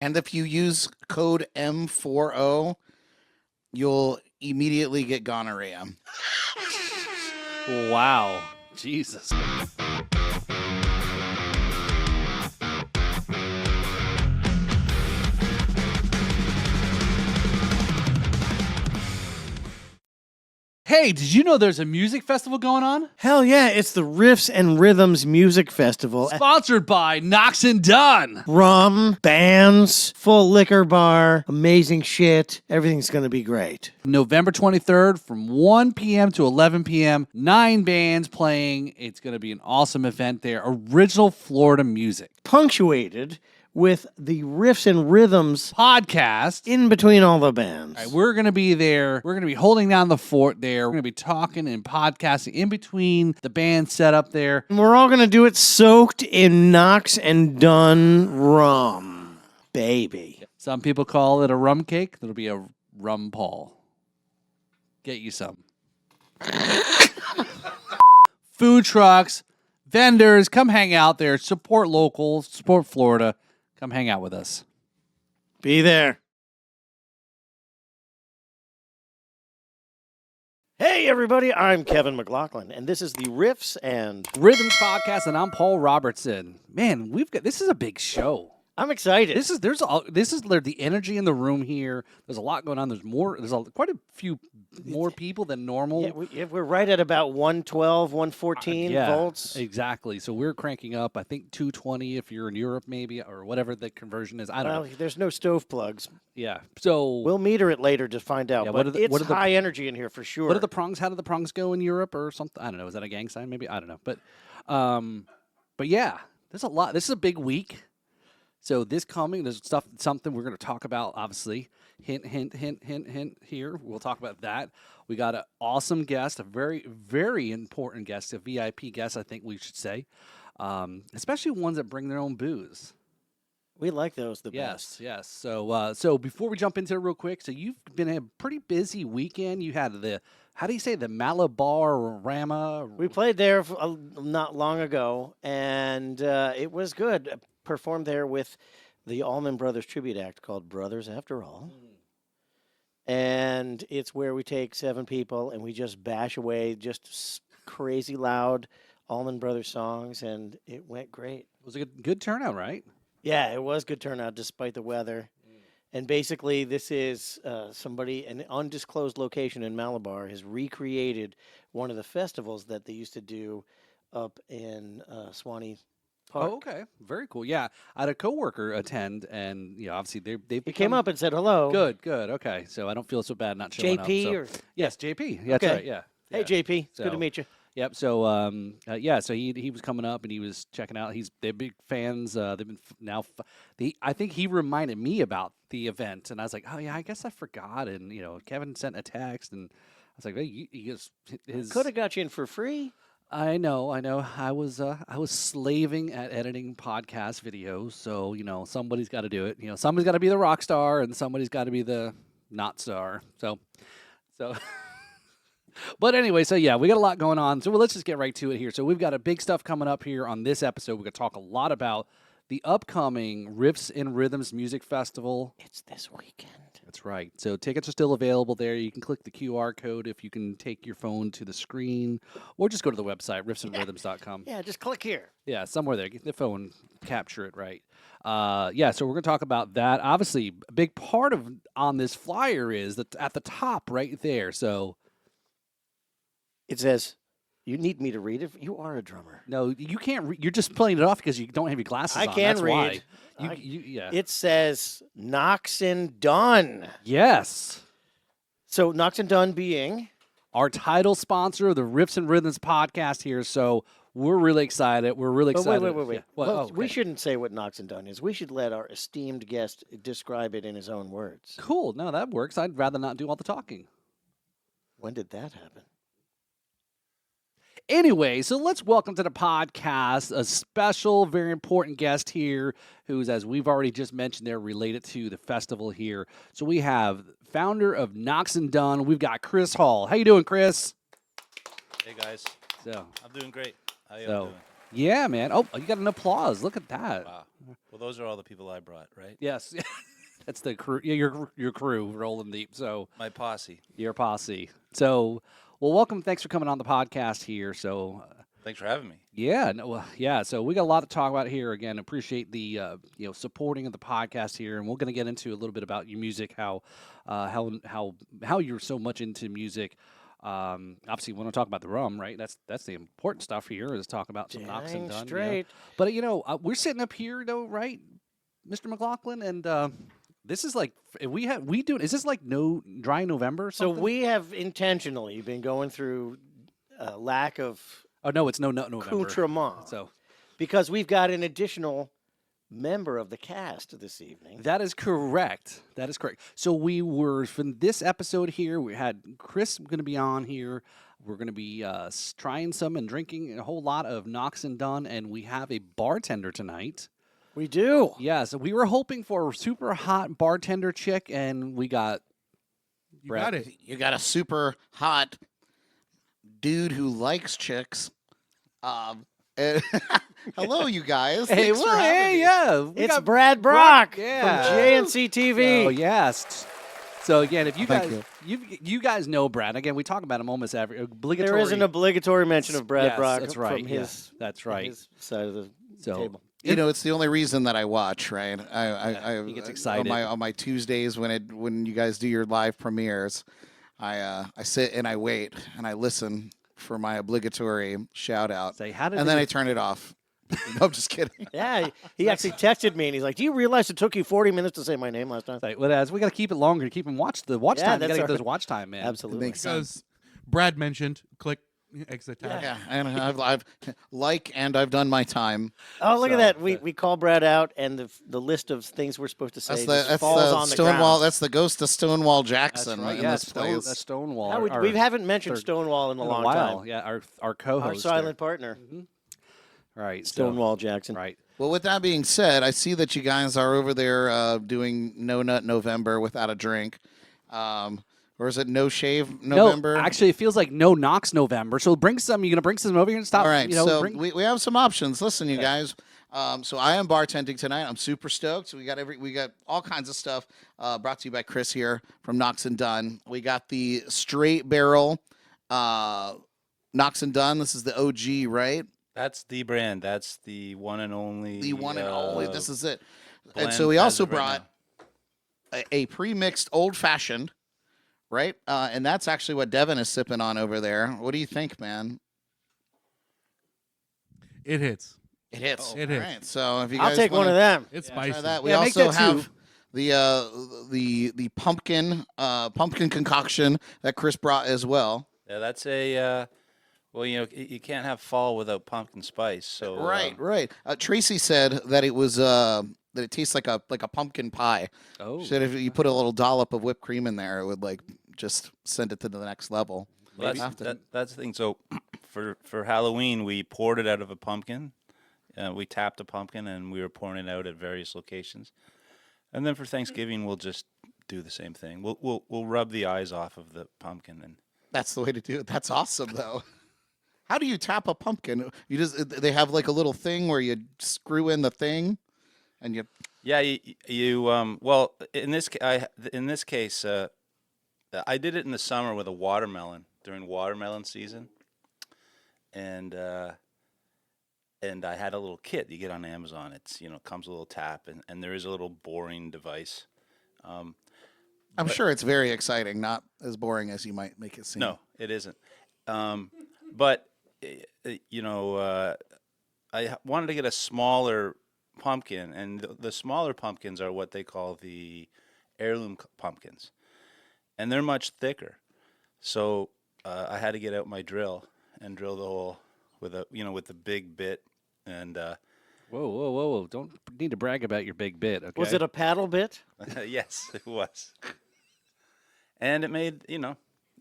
And if you use code M40, you'll immediately get gonorrhea. Wow. Jesus. Hey, did you know there's a music festival going on? Hell yeah, it's the Riffs and Rhythms Music Festival. Sponsored by Noxx Dunn. Rum, bands, full liquor bar, amazing shit. Everything's going to be great. November 23rd from 1 p.m. to 11 p.m. 9 bands playing. It's going to be an awesome event there. Original Florida music. Punctuated with the Riffs and Rhythms Podcast. in between all the bands. All right, we're going to be there. We're going to be holding down the fort there. We're going to be talking and podcasting in between the band set up there. And we're all going to do it soaked in Noxx Dunn Rum. Baby. Some people call it a rum cake. It'll be a rum Paul. Get you some. Food trucks, vendors, come hang out there. Support local, support Florida. Come hang out with us. Be there. Hey, everybody, I'm Kevin McLaughlin, and this is the Riffs and Rhythms Podcast, and I'm Paul Robertson. Man, this is a big show. I'm excited. This is the energy in the room here. There's a lot going on. There's quite a few more people than normal. Yeah, we're right at about 112, 114 volts. Exactly. So we're cranking up, I think 220 if you're in Europe maybe, or whatever the conversion is. I don't know. There's no stove plugs. Yeah. So we'll meter it later to find out. Yeah, but it's high energy in here for sure. What are the prongs? How do the prongs go in Europe or something? I don't know. Is that a gang sign? Maybe I don't know. But yeah, there's a lot. This is a big week. So there's something we're going to talk about, obviously. Hint, hint, hint, hint, hint here. We'll talk about that. We got an awesome guest, a very, very important guest, a VIP guest, I think we should say, especially ones that bring their own booze. We like those the best. Yes. So before we jump into it real quick, so you've been a pretty busy weekend. You had the Malabar Rama. We played there not long ago, and it was good. Performed there with the Allman Brothers tribute act called Brothers After All. And it's where we take 7 people and we just bash away just crazy loud Allman Brothers songs, and it went great. It was a good turnout, right? Yeah, it was good turnout despite the weather. And basically this is an undisclosed location in Malabar has recreated one of the festivals that they used to do up in Swanee Park. Oh, okay. Very cool. Yeah. I had a coworker attend, and obviously they came up and said hello. Good. Okay. So I don't feel so bad not showing JP up. Yes, JP. That's right. Yeah. Hey, JP. It's good to meet you. Yep. So so he was coming up and he was checking out. They're big fans. They've been I think he reminded me about the event, and I was like, oh yeah, I guess I forgot. And Kevin sent a text, and I was like, hey, his could have got you in for free. I know. I was slaving at editing podcast videos, so somebody's got to do it. Somebody's got to be the rock star, and somebody's got to be the not star. So. But anyway, so yeah, we got a lot going on. So let's just get right to it here. So we've got a big stuff coming up here on this episode. We're going to talk a lot about the upcoming Riffs and Rhythms Music Festival. It's this weekend. That's right. So tickets are still available there. You can click the QR code if you can take your phone to the screen, or just go to the website, riffsandrhythms.com. Yeah, just click here. Yeah, somewhere there. Get the phone, capture it right. So we're going to talk about that. Obviously, a big part on this flyer is that at the top right there. So it says, you need me to read it? You are a drummer. No, you can't read. You're just playing it off because you don't have your glasses on. I can read. That's why. It says Noxx Dunn. Yes. So Noxx Dunn being our title sponsor of the Riffs and Rhythms podcast here. So we're really excited. Wait. Yeah. Well, we shouldn't say what Noxx Dunn is. We should let our esteemed guest describe it in his own words. Cool. No, that works. I'd rather not do all the talking. When did that happen? Anyway, so let's welcome to the podcast a special, very important guest here who's, as we've already just mentioned, they're related to the festival here. So we have founder of Noxx Dunn. We've got Chris Hall. How you doing, Chris? Hey, guys. So I'm doing great. How you doing? Yeah, man. Oh, you got an applause. Look at that. Wow. Well, those are all the people I brought, right? Yes. That's the crew. Yeah, your crew rolling deep. So My posse. your posse. So, well, welcome. Thanks for coming on the podcast here. So, Thanks for having me. yeah, no, yeah. So we got a lot to talk about here. Again, appreciate the supporting of the podcast here, and we're going to get into a little bit about your music, how you're so much into music. Obviously, we want to talk about the rum, right? That's the important stuff here. Is talk about some Noxx Dang Dunn. straight. But we're sitting up here though, right, Mr. McLaughlin, and this is like is this like no dry November? Or So something? we have intentionally been going through lack of Oh no, it's no November. accoutrement. So Because we've got an additional member of the cast this evening. that is correct. That is correct. So we were from this episode here. We had Chris going to be on here. We're going to be trying some and drinking a whole lot of Noxx Dunn, and we have a bartender tonight. We do. Yeah, so we were hoping for a super hot bartender chick, and we got You Brett. got it. You got a super hot dude who likes chicks. And- hello, you guys. Hey, Thanks for well, having hey, me. yeah, we It's got Brad Brock yeah. from JNC TV. Oh yes. So again, if you Thank guys you guys know Brad. Again, we talk about him almost every obligatory. There is an obligatory mention of Brad Yes, Brock that's right. from Yeah, his, that's from right. his side of the So table. You know, it's the only reason that I watch, right? I he gets excited. on my Tuesdays when you guys do your live premieres. I sit and I wait and I listen for my obligatory shout out, say how did and then I turn it off. No, I'm just kidding. Yeah, he actually texted me and he's like, "Do you realize it took you 40 minutes to say my name last time?" well, as we got to keep it longer to keep him watch time. You that's got to get our- those watch time, man. Absolutely. Makes sense. Because Brad mentioned, click, exit tab. Yeah, and I've I've done my time. Oh, look So, at that. We call Brad out, and the list of things we're supposed to say That's falls the on the Stonewall. ground. That's the ghost of Stonewall That's Jackson right. in Yeah, this place. that's Stonewall. How we haven't mentioned third- Stonewall in a in long while. time. Yeah, our Our co-host, silent partner, there. Right, so- Stonewall Jackson. right. Well, with that being said, I see that you guys are over there doing No Nut November without a drink. Or is it No Shave November? No, actually, it feels like no Noxx November. So bring some. You gonna bring some over here and stop? All right, so so we have some options. Listen, you guys. So I am bartending tonight. I'm super stoked. We got all kinds of stuff brought to you by Chris here from Noxx Dunn. We got the straight barrel Noxx Dunn. This is the OG, right? That's the brand. That's the one and only. The one and only. This is it. And blend so we as also of right brought now. a pre-mixed old fashioned, right? And that's actually what Devin is sipping on over there. What do you think, man? It hits. It hits. It All hits. right. So if you I'll guys take one wanna of them. It's try spicy. that, we Yeah, make also that have two. the pumpkin concoction that Chris brought as well. Yeah, that's a. Well, you can't have fall without pumpkin spice. So Right. Tracy said that it was that it tastes like a pumpkin pie. Oh, She said if you put a little dollop of whipped cream in there, it would like just send it to the next level. Well, Maybe. that's the thing. So for Halloween, we poured it out of a pumpkin. We tapped a pumpkin and we were pouring it out at various locations. And then for Thanksgiving, we'll just do the same thing. We'll rub the eyes off of the pumpkin and. That's the way to do it. That's awesome, though. How do you tap a pumpkin? They have like a little thing where you screw in the thing, and you. Yeah, you well in this case, I did it in the summer with a watermelon during watermelon season, and I had a little kit you get on Amazon. It's comes with a little tap, and there is a little boring device. I'm sure it's very exciting, not as boring as you might make it seem. No, it isn't. But I wanted to get a smaller pumpkin, and the smaller pumpkins are what they call the heirloom pumpkins, and they're much thicker. So I had to get out my drill and drill the hole with the big bit, and whoa! Don't need to brag about your big bit. Okay. Was it a paddle bit? yes, it was. And it made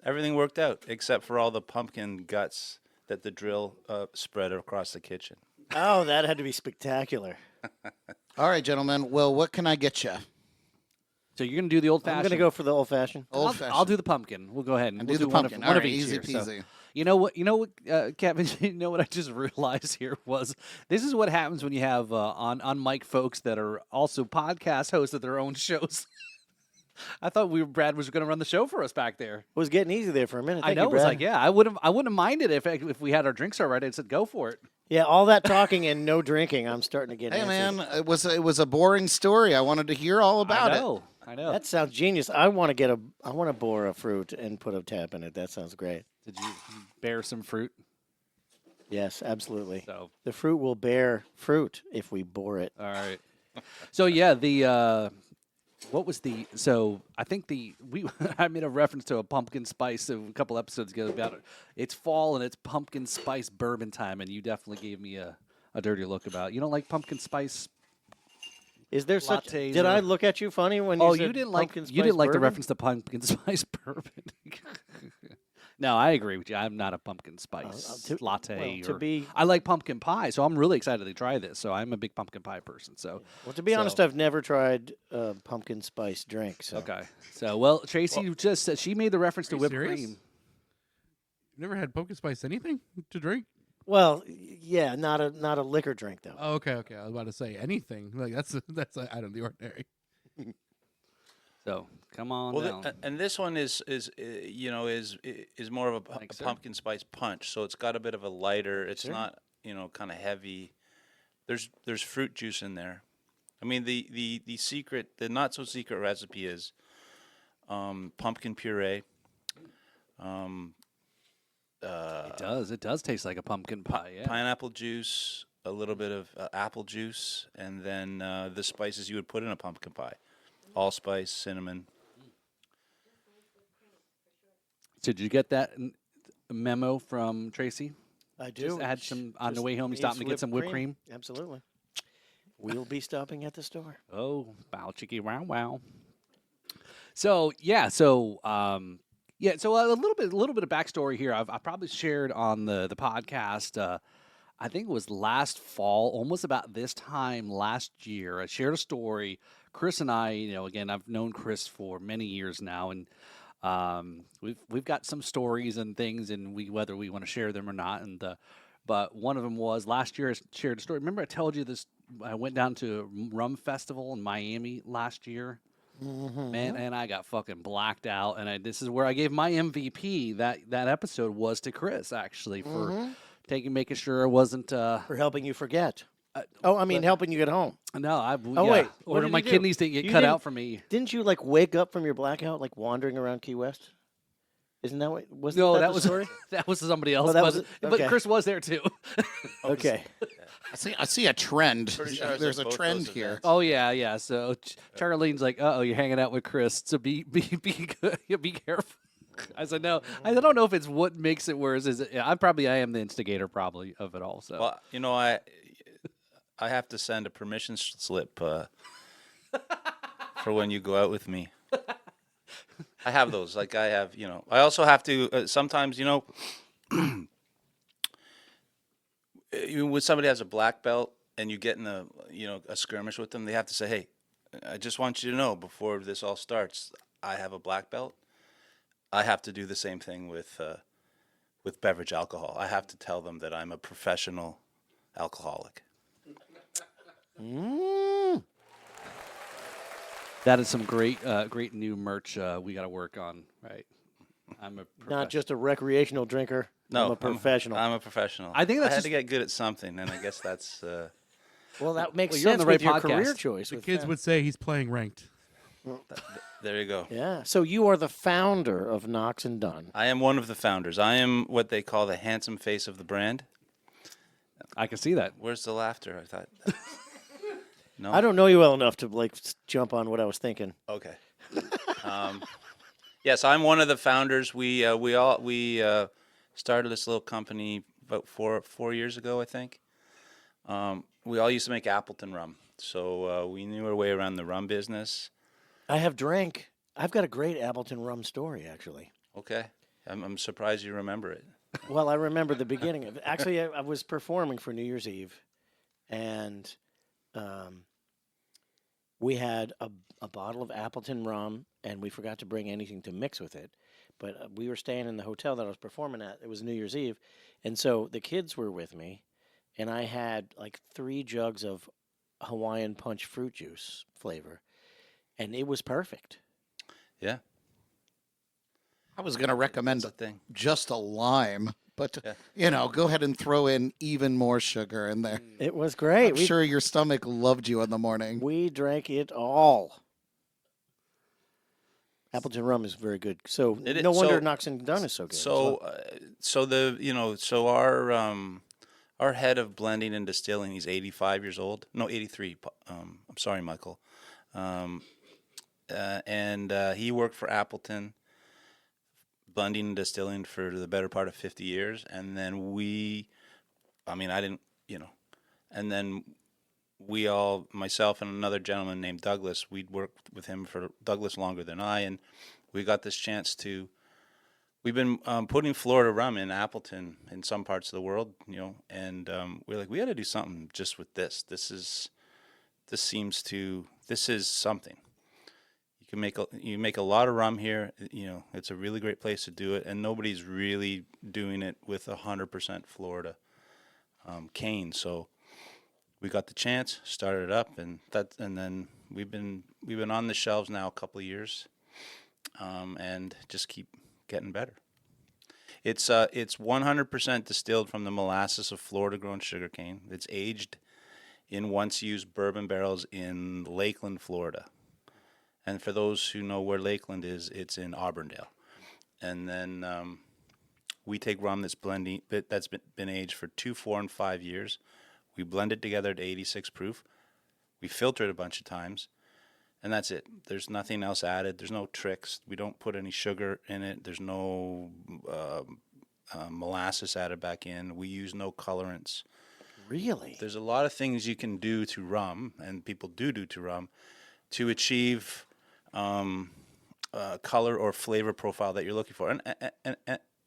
everything worked out except for all the pumpkin guts that the drill spread across the kitchen. Oh, that had to be spectacular. All right, gentlemen. Well, what can I get you? So you're gonna do the old I'm fashioned. going to go for the old fashioned. Old I'll fashioned. do the pumpkin. We'll go ahead and And we'll do the one pumpkin. Of, one All of right, each easy here. So, peasy. you know what, Kevin. You know what I just realized here was this is what happens when you have on mic folks that are also podcast hosts of their own shows. I thought Brad was going to run the show for us back there. It was getting easy there for a minute. I Thank know. you, It was Brad. like, yeah, I wouldn't have minded if we had our drinks already. I said, go for it. Yeah, all that talking and no drinking, I'm starting to get Hey, antsy. man, it was a boring story. I wanted to hear all about I it. know. I know. That sounds genius. I want to bore a fruit and put a tap in it. That sounds great. Did you bear some fruit? Yes, absolutely. So The fruit will bear fruit if we bore it. all right. So yeah, the what was the so I think I made a reference to a pumpkin spice a couple episodes ago about it. It's fall and it's pumpkin spice bourbon time, and you definitely gave me a dirty look about it. You don't like pumpkin spice? Is there such? Lattes Did or- I look at you funny when you Oh, said you didn't like pumpkin you didn't spice like the bourbon? reference to pumpkin spice bourbon. No, I agree with you. I'm not a pumpkin spice to- latte. well, to or, be- I like pumpkin pie, so I'm really excited to try this. So I'm a big pumpkin pie person. So Well, to be honest, So- I've never tried a pumpkin spice drink. So. okay. So well, Tracy just said she made the reference to you whipped serious? cream. You never had pumpkin spice anything to drink? Well, yeah, not a liquor drink though. Oh, okay. I was about to say anything. Like that's out of the ordinary. So come on Well, down. and this one is more of a Thanks, sir. pumpkin spice punch. So it's got a bit of a lighter. It's Sure. not kind of heavy. There's fruit juice in there. I mean the not so secret recipe is pumpkin puree. It does taste like a pumpkin pie. Yeah. Pineapple juice, a little bit of apple juice, and then the spices you would put in a pumpkin pie: allspice, cinnamon. So did you get that memo from Tracy? I do. Just add some on the Just way home. You needs stopped to get some whipped cream. Absolutely. We'll be stopping at the store. Oh, bow chicky wow wow. So yeah, so a little bit of backstory here. I've probably shared on the podcast. I think it was last fall, almost about this time last year. I shared a story. Chris and I, again, I've known Chris for many years now, and we've got some stories and things, and whether we want to share them or not. And but one of them was last year. I shared a story. Remember, I told you this. I went down to a rum festival in Miami last year. Man, and I got fucking blacked out. And this is where I gave my MVP. That episode was to Chris actually for making sure I wasn't. For helping you forget. Helping you get home. No, Oh, wait. What Or did my you do? kidneys didn't get You cut didn't- out for me. Didn't you wake up from your blackout wandering around Key West? Isn't that what? Wasn't No, that that the was story? that was somebody else. that but, was it? but Okay. Chris was there too. Okay. I see a trend. Pretty sure I was There's at a both trend those here. events. Oh yeah. So Charlene's like, "Uh oh, you're hanging out with Chris, so be good. Be careful." I said, "No, I don't know if it's what makes it worse. Is it? I am the instigator probably of it all." So Well, I have to send a permission slip for when you go out with me. I have those. I have, I also have to sometimes, when somebody has a black belt and you get in a skirmish with them, they have to say, "Hey, I just want you to know before this all starts, I have a black belt." I have to do the same thing with beverage alcohol. I have to tell them that I'm a professional alcoholic. that is some great new merch we got to work on. Right, I'm a Not professional. just a recreational drinker. No, I'm a professional. I'm a professional. I think that's I had just- to get good at something, and I guess that's. well, that makes Well, you're on sense the right with your podcast. career choice. The with kids that. would say he's playing ranked. There you go. Yeah. So you are the founder of Noxx Dunn. I am one of the founders. I am what they call the handsome face of the brand. I can see that. Where's the laughter? I thought. No. I don't know you well enough to jump on what I was thinking. Okay. Yes, I'm one of the founders. We started this little company about four years ago, I think. We all used to make Appleton rum, so we knew our way around the rum business. I have drank. I've got a great Appleton rum story, actually. Okay, I'm surprised you remember it. Well, I remember the beginning of it. Actually, I was performing for New Year's Eve, and We had a bottle of Appleton rum, and we forgot to bring anything to mix with it. But we were staying in the hotel that I was performing at. It was New Year's Eve, and so the kids were with me, and I had like 3 jugs of Hawaiian Punch fruit juice flavor, and it was perfect. Yeah, I was going to recommend that's the thing. just a lime, but Yeah. go ahead and throw in even more sugar in there. It was great. I'm sure your stomach loved you in the morning. We drank it all. Appleton rum is very good. So It is- no wonder so- Noxx Dunn is so good. as So, well. so our head of blending and distilling, he's 85 years old. No, 83. I'm sorry, Michael. And he worked for Appleton, blending and distilling for the better part of 50 years. And then I didn't, and then we all, myself and another gentleman named Douglas, we'd worked with him for Douglas longer than I, and we got this chance to. We've been putting Florida rum in Appleton in some parts of the world, and we're like, we got to do something just with this. This is something. You make a lot of rum here. It's a really great place to do it, and nobody's really doing it with 100% Florida cane. So we got the chance, started it up, and then we've been on the shelves now a couple of years, and just keep getting better. It's 100% distilled from the molasses of Florida-grown sugarcane. It's aged in once-used bourbon barrels in Lakeland, Florida. And for those who know where Lakeland is, it's in Auburndale. And then we take rum that's been aged for 2, 4, and 5 years. We blend it together to 86 proof. We filter it a bunch of times. And that's it. There's nothing else added. There's no tricks. We don't put any sugar in it. There's no molasses added back in. We use no colorants. Really? There's a lot of things you can do to rum, and people do to rum, to achieve color or flavor profile that you're looking for.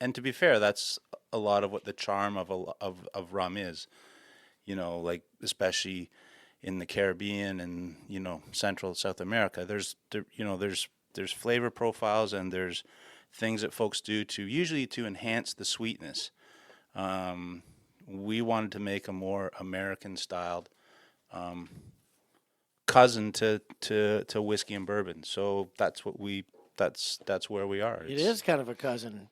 And to be fair, that's a lot of what the charm of rum is. Like especially in the Caribbean and Central South America, there's flavor profiles, and there's things that folks do usually to enhance the sweetness. We wanted to make a more American styled cousin to whiskey and bourbon, so that's where we are. It is kind of a cousin.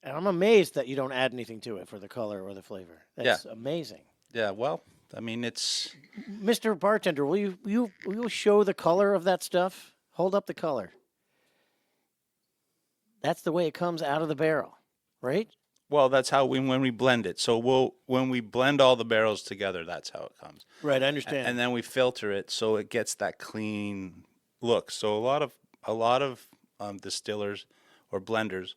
I'm amazed that you don't add anything to it for the color or the flavor. That's amazing. Yeah, well, I mean, it's Mr. Bartender, will you show the color of that stuff? Hold up the color. That's the way it comes out of the barrel, right? well, that's how when we blend it. So when we blend all the barrels together, that's how it comes. Right, I understand. And then we filter it so it gets that clean look. So a lot of distillers or blenders,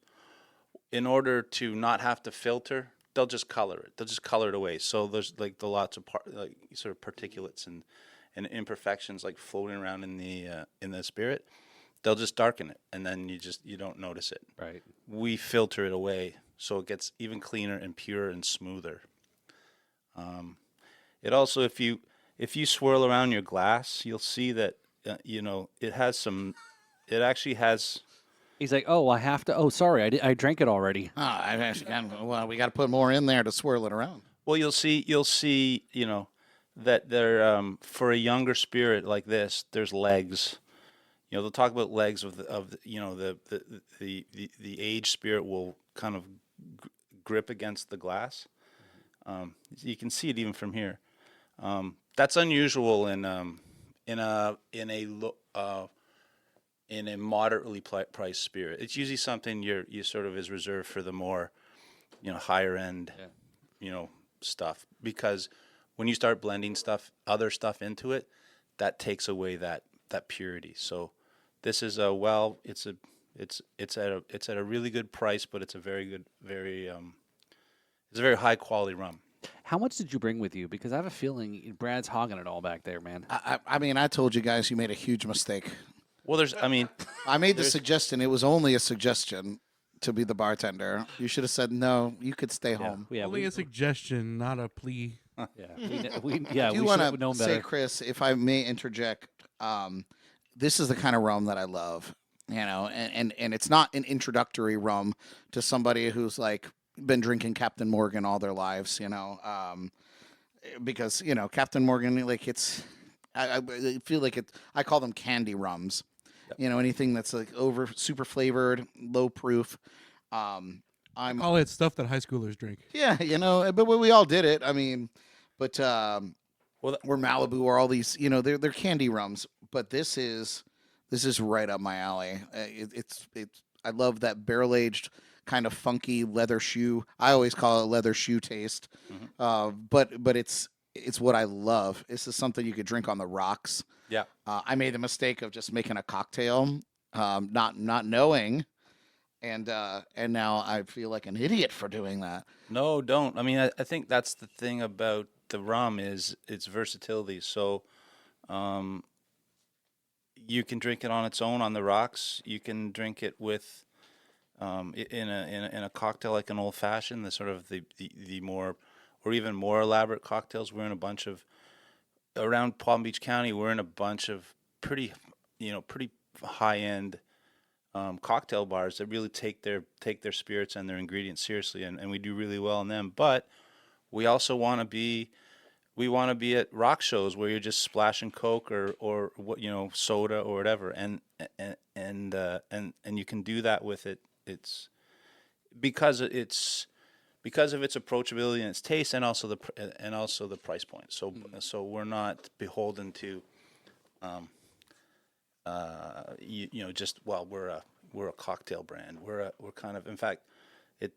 in order to not have to filter, they'll just color it. They'll just color it away. So there's like the lots of sort of particulates and imperfections like floating around in the spirit. They'll just darken it, and then you don't notice it. Right. We filter it away so it gets even cleaner and purer and smoother. It also, if you swirl around your glass, you'll see that it has some. It actually has. He's like, oh, I have to. Oh, sorry, I drank it already. Oh, I've actually well, we got to put more in there to swirl it around. Well, you'll see, that there for a younger spirit like this, there's legs. They'll talk about legs of the aged spirit will kind of grip against the glass. You can see it even from here. That's unusual in a moderately priced spirit. It's usually something you sort of is reserved for the more higher end stuff, because when you start blending other stuff into it, that takes away that purity. So this is it's at a really good price, but it's a very good, it's a very high quality rum. How much did you bring with you? Because I have a feeling Brad's hogging it all back there, man. I mean, I told you guys you made a huge mistake. Well, I made the suggestion. It was only a suggestion to be the bartender. You should have said no. You could stay home. Yeah, Only a suggestion, not a plea. we I do should want have known to say, better. Chris, if I may interject, This is the kind of rum that I love, and it's not an introductory rum to somebody who's like been drinking Captain Morgan all their lives, because Captain Morgan, like I feel like I call them candy rums. Anything that's like over super flavored, low proof. I call it stuff that high schoolers drink. Yeah, but we all did it. I mean, but Well, or Malibu or all these, they're candy rums. But this is right up my alley. It's I love that barrel aged kind of funky leather shoe. I always call it leather shoe taste. But it's what I love. This is something you could drink on the rocks. yeah. I made the mistake of just making a cocktail, not knowing. And now I feel like an idiot for doing that. No, don't. I mean, I think that's the thing about the rum is its versatility. So, you can drink it on its own on the rocks. You can drink it with, in a cocktail like an old fashioned. The sort of the more, or even more elaborate cocktails. We're in a bunch of around Palm Beach County. We're in a bunch of pretty high end. Cocktail bars that really take their spirits and their ingredients seriously, and we do really well in them. But we also want to be at rock shows where you're just splashing Coke or what soda or whatever, and you can do that with it. It's because of its approachability and its taste, and also the price point. So we're not beholden to. We're a cocktail brand. We're kind of, in fact,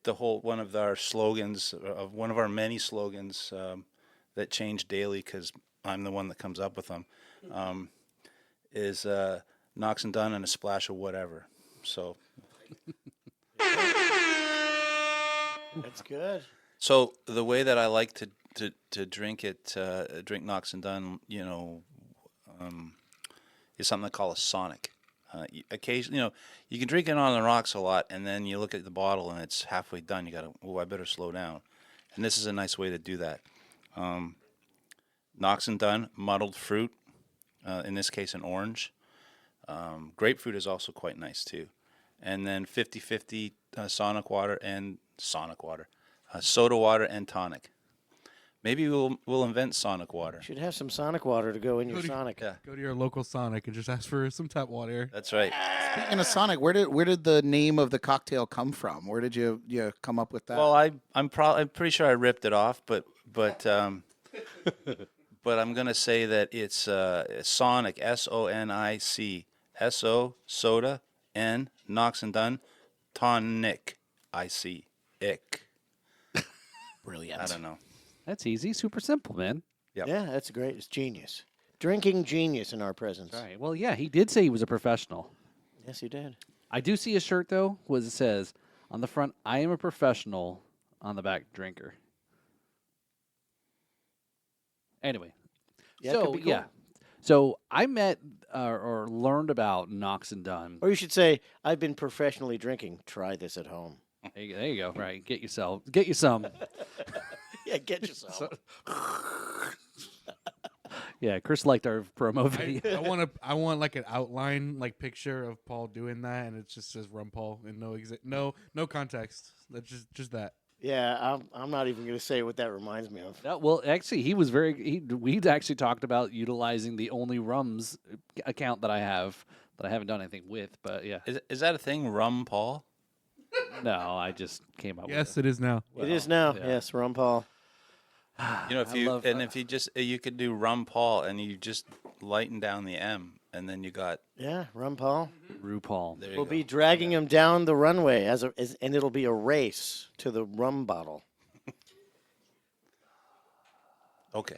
one of our slogans, of one of our many slogans that change daily because I'm the one that comes up with them, is Noxx Dunn and a splash of whatever. So That's good. So the way that I like to drink it, drink Noxx Dunn, is something I call a sonic. Occasionally, you can drink it on the rocks a lot, and then you look at the bottle and it's halfway done. You got to, I better slow down. And this is a nice way to do that. Noxx Dunn, muddled fruit, in this case an orange. Grapefruit is also quite nice too. And then 50-50 sonic water, soda water and tonic. Maybe we'll invent Sonic water. Should have some Sonic water to go in your Go to- Sonic. Yeah, Go to your local Sonic and just ask for some tap water. that's right. Speaking of Sonic, where did the name of the cocktail come from? Where did you come up with that? Well, I'm pretty sure I ripped it off, but but I'm gonna say that it's Sonic, SONIC, soda, N Noxx Dunn, tonic, ick. Brilliant. I don't know. That's easy. Super simple, man. Yep. Yeah, that's great. It's genius. Drinking genius in our presence. All right. Well, yeah, he did say he was a professional. Yes, you did. I do see a shirt, though, it says on the front, I am a professional, on the back, drinker. Anyway. Yeah, it so, could be cool. yeah. So I met or learned about Noxx Dunn. Or you should say, I've been professionally drinking. Try this at home. There you go. Right. Get you some. Yeah, get yourself. Yeah, Chris liked our promo video. I want like an outline like picture of Paul doing that, and it just says Rum Paul and no context. That's just that. Yeah, I'm not even going to say what that reminds me of. Well, actually, we'd actually talked about utilizing the Only Rums account that I haven't done anything with, but yeah. Is that a thing, Rum Paul? No, I just came up Yes, with it is now. It is now. yeah. Yes, Rum Paul. If you could do Rum Paul and you just lighten down the M, and then you got Yeah, Rum Paul. RuPaul. there. We'll You be go. dragging him down the runway and it'll be a race to the rum bottle. Okay.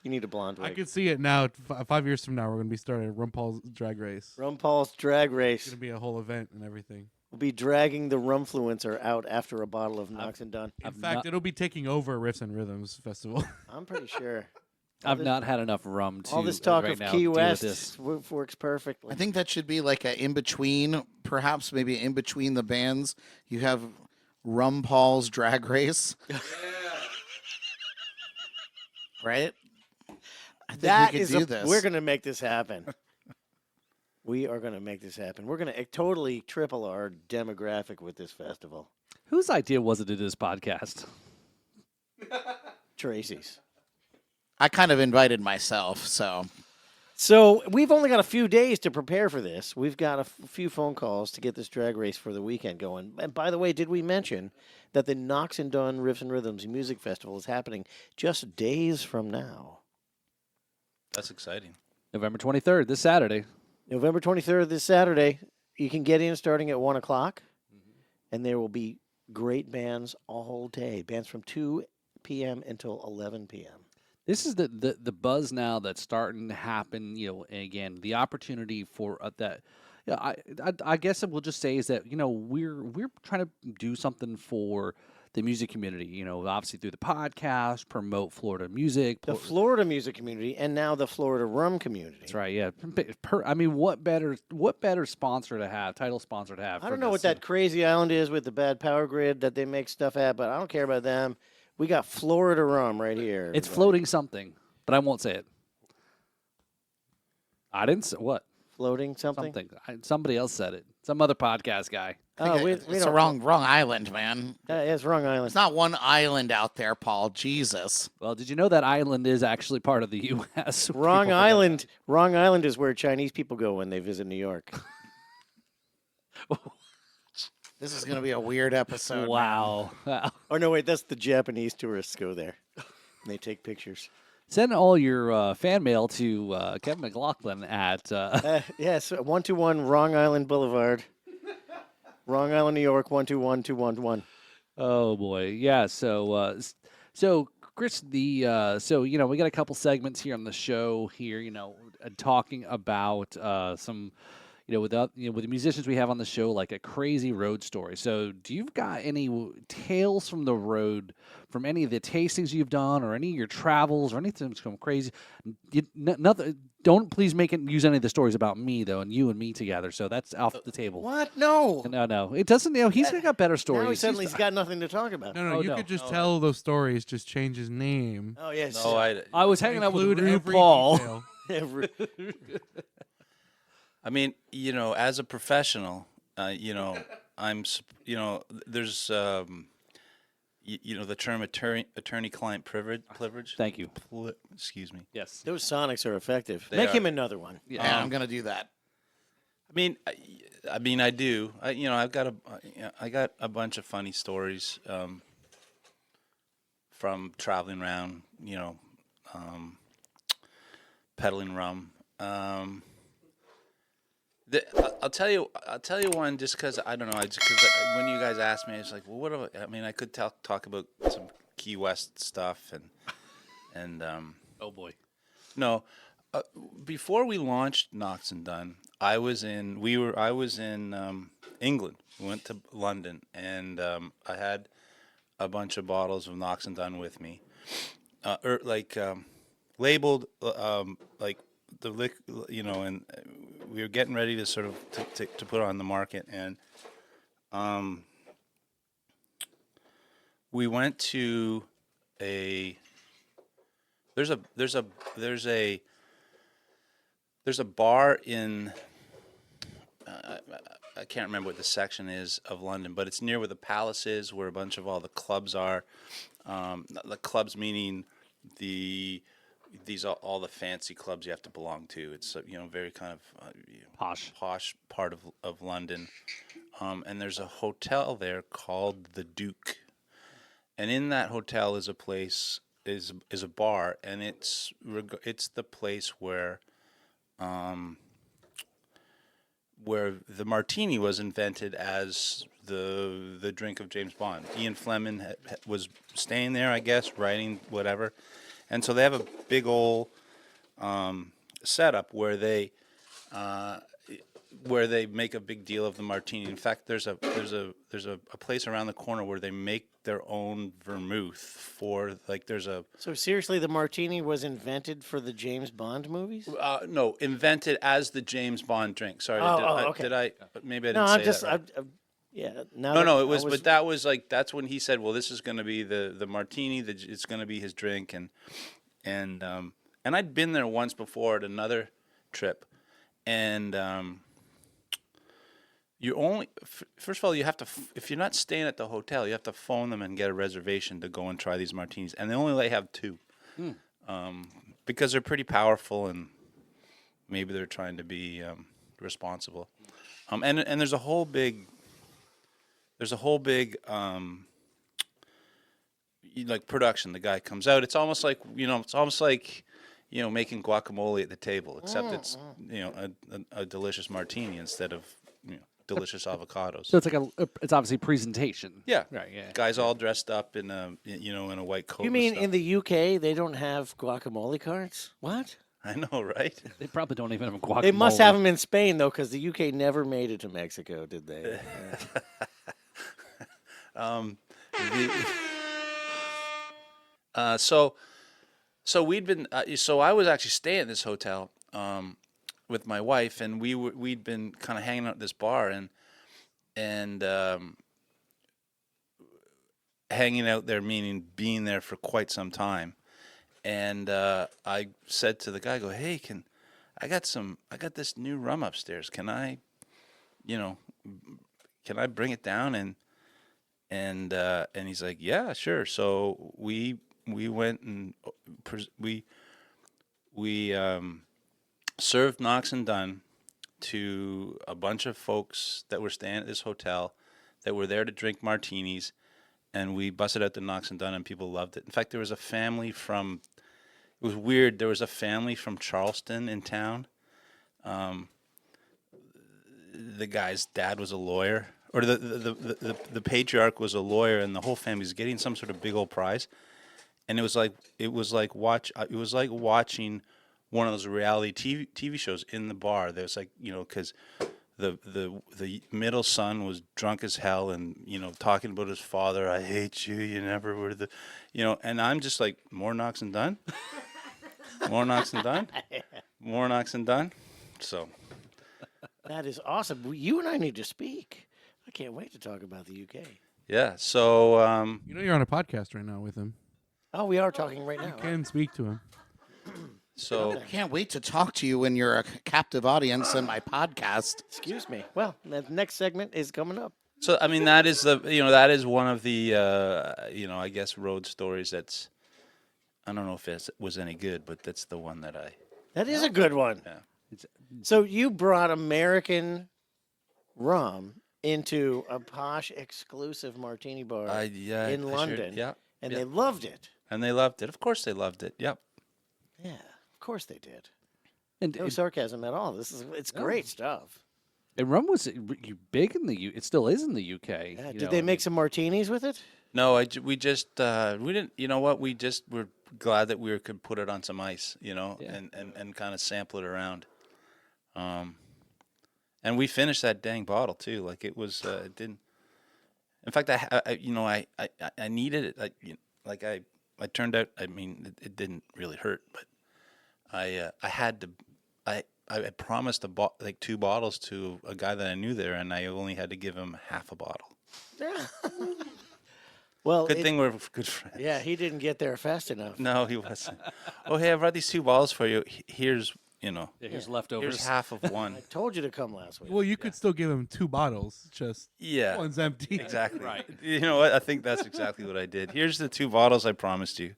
You need a blonde I wig. could see it now. 5 years from now, we're gonna be starting Rum Paul's drag race. Rum Paul's drag It's race. gonna be a whole event and everything. We'll be dragging the rumfluencer out after a bottle of Noxx Dunn. In fact, it'll be taking over Riffs and Rhythms Festival. I'm pretty sure. I've not had enough rum to All this talk right of now Key deal with West this. works perfectly. I think that should be like a in between, perhaps maybe in between the bands. You have Rum Paul's Drag Race. Right? I think That we could is do this. We're going to make this happen. We are going to make this happen. We're going to totally triple our demographic with this festival. Whose idea was it to do this podcast? Tracy's. I kind of invited myself, so So we've only got a few days to prepare for this. We've got a few phone calls to get this drag race for the weekend going. And by the way, did we mention that the Noxx Dunn Riffs and Rhythms Music Festival is happening just days from now? That's exciting. November 23rd, this Saturday. November 23rd, this Saturday. You can get in starting at 1 o'clock, and there will be great bands all day. Bands from 2 p.m. until 11 p.m. This is the buzz now that's starting to happen. And again, the opportunity for that. Yeah, I guess we'll just say is that we're trying to do something for the music community. Obviously through the podcast, promote Florida music. The Florida music community, and now the Florida rum community. That's right. Yeah. I mean, what better sponsor to have? Title sponsor to have? I don't know what that crazy island is with the bad power grid that they make stuff at, but I don't care about them. We got Florida rum right here. It's floating something, but I won't say it. I didn't say what. Floating something? Somebody else said it. Some other podcast guy. Oh, we it's don't the wrong island, man. It's wrong island. It's not one island out there, Paul. Jesus. Well, did you know that island is actually part of the U.S.? Wrong island. Wrong island is where Chinese people go when they visit New York. This is going to be a weird episode. Wow. Oh, no, wait. That's the Japanese tourists go there. And they take pictures. Send all your fan mail to Kevin McLaughlin at. Yes, 121 Wrong Island Boulevard. Wrong Island, New York, 121211. Oh boy, yeah. So Chris, we got a couple segments here on the show here. Talking about some. With the musicians we have on the show, like a crazy road story. So, do you've got any tales from the road, from any of the tastings you've done, or any of your travels, or anything that's come crazy? Nothing. Don't please use any of the stories about me though, and you and me together. So that's off the table. What? No. No. It doesn't. He's got better stories. Now he suddenly's got nothing to talk about. No, you could just tell those stories. Just change his name. Oh, yes. No, I was hanging out with Include every RuPaul. detail. Every- I mean, as a professional, I'm, there's, the term attorney-client privilege. Thank you. Excuse me. Yes. Those Sonics are effective. They Make are. him another one. Yeah, I'm going to do that. I mean, I do. I got a bunch of funny stories from traveling around, peddling rum. I'll tell you one just because I don't know. When you guys asked me, I was like, well, what do I could talk about some Key West stuff and Oh boy. no. Before we launched Noxx Dunn, I was in England. We went to London, and I had a bunch of bottles of Noxx Dunn with me, labeled like the lick, and we were getting ready to sort of to put it on the market, and we went to there's a bar in I can't remember what the section is of London, but it's near where the Palace is, where a bunch of all the clubs are. The clubs meaning all the fancy clubs you have to belong to. It's very kind of posh part of London, and there's a hotel there called the Duke, and in that hotel is a place is a bar, and it's the place where the martini was invented as the drink of James Bond. Ian Fleming was staying there, I guess, writing whatever. And so they have a big old setup where they make a big deal of the martini. In fact, there's a place around the corner where they make their own vermouth for So seriously, the martini was invented for the James Bond movies? no, invented as the James Bond drink. Sorry, okay. did I? Maybe I No, didn't I'm say just, that right. yeah. No, it was, but that was that's when he said, well, this is going to be the martini, it's going to be his drink, and and I'd been there once before at another trip, and you only first of all you have to if you're not staying at the hotel, you have to phone them and get a reservation to go and try these martinis, and they only have 2, because they're pretty powerful and maybe they're trying to be responsible, and there's a whole big like production. The guy comes out. It's almost like making guacamole at the table, except it's a delicious martini instead of delicious avocados. So it's like it's obviously presentation. Yeah, Right. Yeah. guys all dressed up in a white coat. You and mean stuff. in the UK they don't have guacamole carts? What? I know, right? They probably don't even have guacamole. They must have them in Spain though, because the UK never made it to Mexico, did they? So we'd been. So I was actually staying at this hotel with my wife, and we'd been kind of hanging out at this bar and hanging out there, meaning being there for quite some time. And I said to the guy, "Go, hey, I got this new rum upstairs. Can I bring it down?" And he's like, "Yeah, sure." So we went and we served Noxx Dunn to a bunch of folks that were staying at this hotel that were there to drink martinis, and we busted out the Noxx Dunn, and people loved it. In fact, there was a family from. It was weird. There was a family from Charleston in town. The guy's dad was a lawyer, or the patriarch was a lawyer, and the whole family was getting some sort of big old prize. And it was like watching one of those reality TV shows in the bar. There was because the middle son was drunk as hell and talking about his father. I hate you. You never were the, And I'm just like, more Noxx Dunn, more Noxx Dunn, more Noxx Dunn. So That is awesome. You and I need to speak. I can't wait to talk about the UK. yeah. So You're on a podcast right now with him. Oh, we are talking right now. You can speak to him. so I can't wait to talk to you when you're a captive audience in my podcast. Excuse me. Well, the next segment is coming up. So I mean that is one of the I guess road stories that's I don't know if it was any good, but that's the one that That is a good one. Yeah. So you brought American rum into a posh exclusive martini bar in London. Yeah. And yeah. they loved it. And they loved it. Of course they loved it. Yep. Yeah, of course they did. And No sarcasm at all. It's great stuff. and rum was big in the It still is in the UK. Yeah, did they make some martinis with it? No, we just we didn't. You know what? We just were glad that we could put it on some ice. Yeah. And kind of sample it around. And we finished that dang bottle too. Like it was. It didn't. In fact, I needed it. I turned out. I mean, it didn't really hurt, but I had to. I had promised 2 bottles to a guy that I knew there, and I only had to give him half a bottle. Well, Good thing we're good friends. Yeah, he didn't get there fast enough. No, he wasn't. Oh, hey, I brought these 2 bottles for you. Here's Here's leftovers. here's half of one. I told you to come last week. Well, you could still give him 2 bottles. Just Yeah, one's empty. exactly. Right. You know what? I think that's exactly what I did. Here's the 2 bottles I promised you.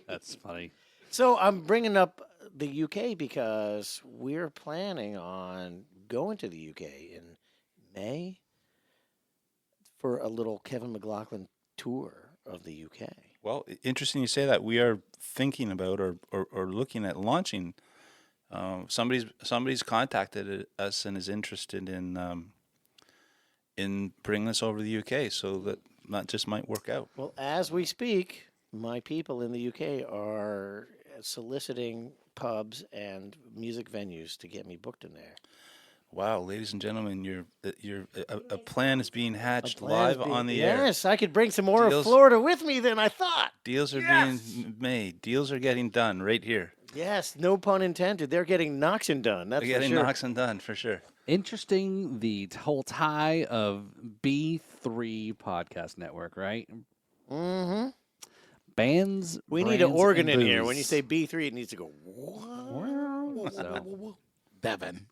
That's funny. So I'm bringing up the UK because we're planning on going to the UK in May for a little Kevin McLaughlin tour of the UK. Well, interesting you say that. We are thinking about or looking at launching. Somebody's contacted us and is interested in bringing us over to the UK, so that just might work out. Well, as we speak, my people in the UK are soliciting pubs and music venues to get me booked in there. Wow, ladies and gentlemen, a plan is being hatched Plan live is being- on the air. Yes, I could bring some more Deals- of Florida with me than I thought. Deals are being made. Deals are getting done right here. Yes, no pun intended. They're getting Noxx Dunn. That's They're for getting sure. Noxx Dunn for sure. Interesting, the whole tie of B3 Podcast Network, right? Mm-hmm. bands. We need an brands, organ and in here. When you booze. say B3, it needs to go. So, Devin.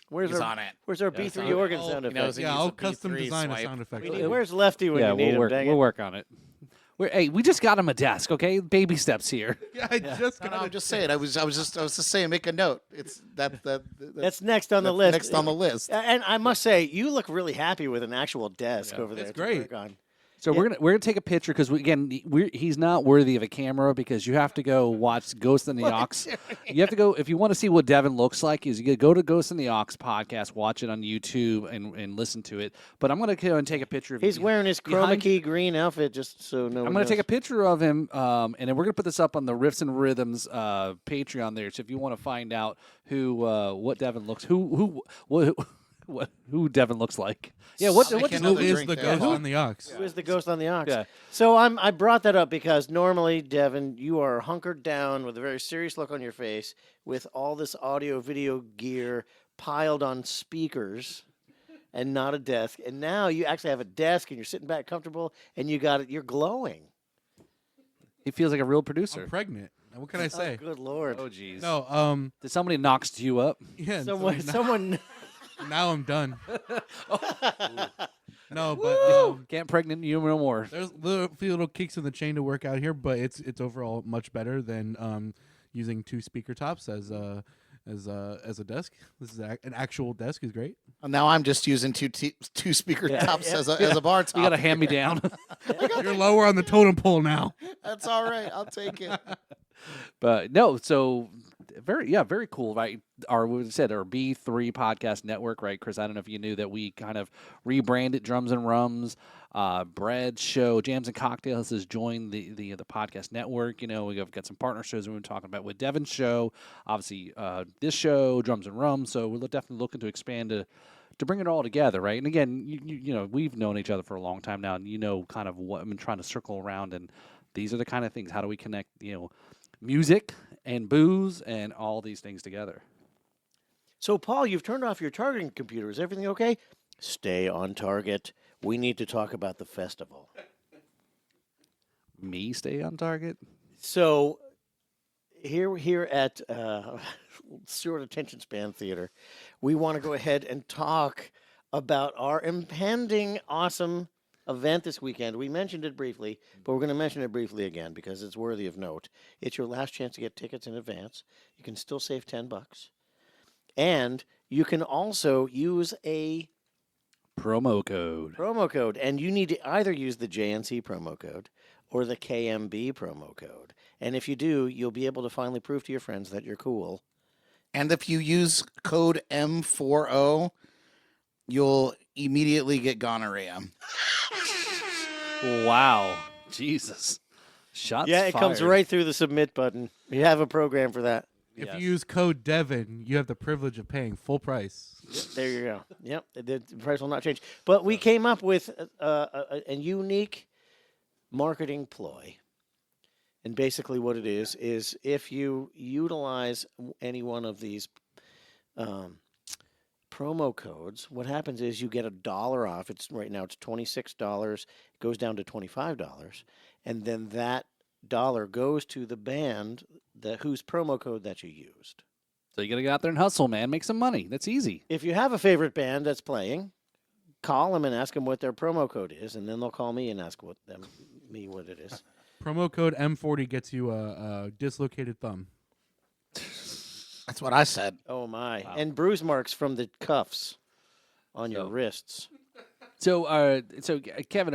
Where's He's our on it. Where's our Yeah, B3 sound- organ Oh, sound he knows effect? it. Yeah, needs I'll a custom B3 design swipe. a sound effect. We for need, you. where's Lefty when yeah, you need him? we'll work. Dang We'll it. work on it. Hey, we just got him a desk. Okay, baby steps here. Yeah, I just No, got I'm just saying. I was just saying. Make a note. It's that's That's next on the that's list. Next on the list. And I must say, you look really happy with an actual desk over there. It's to great. work on. So Yeah. we're gonna take a picture because he's not worthy of a camera because you have to go watch Ghost in the Ox. You have to go if you want to see what Devin looks like. Is you go to Ghost in the Ox podcast, watch it on YouTube, and listen to it. But I'm gonna go and take a picture of He's him. wearing his chroma behind- key green outfit just so no one I'm going to take a knows. picture of him, and then we're going to put this up on the Riffs and Rhythms Patreon there. So if you want to find out what Devin looks, who Devin looks like, yeah, what I'll make does another Who is drink the there. ghost on the ox? Who is the ghost on the ox? Yeah. So I brought that up because normally, Devin, you are hunkered down with a very serious look on your face with all this audio video gear piled on speakers and not a desk. And now you actually have a desk and you're sitting back comfortable and you're glowing. he feels like a real I'm producer? pregnant. What can I say? Oh, good Lord. Oh jeez. No, Did somebody knocks you up? yeah. Someone. Now I'm done. No, but Can't pregnant you no more. there's few little kicks in the chain to work out here, but it's overall much better than using two speaker tops as a desk. This is an actual desk is great. Now I'm just using two speaker tops as a bar top. You got to hand me down. You're lower on the totem pole now. That's all right. I'll take it. But no, so very cool, right? Our we said our B3 podcast network, right, Chris? I don't know if you knew that we kind of rebranded Drums and Rums. Bread Show, Jams and Cocktails has joined the podcast network. You know, we've got some partner shows we've been talking about with Devin's show, obviously this show, Drums and Rum. So we're definitely looking to expand to bring it all together, right? And again, you know, we've known each other for a long time now, and you know kind of what I've been trying to circle around. And these are the kind of things. How do we connect, music and booze and all these things together? So, Paul, you've turned off your targeting computer. Is everything okay? Stay on target. We need to talk about the festival. Me stay on target? So, here at Short Attention Span Theater, we want to go ahead and talk about our impending awesome event this weekend. We mentioned it briefly, but we're going to mention it briefly again because it's worthy of note. It's your last chance to get tickets in advance. You can still save $10. And you can also use a Promo code. and you need to either use the JNC promo code or the KMB promo code. And if you do, you'll be able to finally prove to your friends that you're cool. And if you use code M40, you'll immediately get gonorrhea. Wow. Jesus. Shots Yeah, it comes fired. right through the submit button. We have a program for that. If Yes. you use code Devin, you have the privilege of paying full price. There you go. Yep, the price will not change. But we came up with a unique marketing ploy. And basically what it is if you utilize any one of these promo codes, what happens is you get $1 off. Right now it's $26. It goes down to $25. And then that dollar goes to the band whose promo code that you used. So you got to get out there and hustle, man. Make some money. That's easy. If you have a favorite band that's playing, call them and ask them what their promo code is, and then they'll call me and ask me what it is. Promo code M40 gets you a dislocated thumb. That's what I said. Oh my! Wow. And bruise marks from the cuffs on your So- wrists. So, Kevin,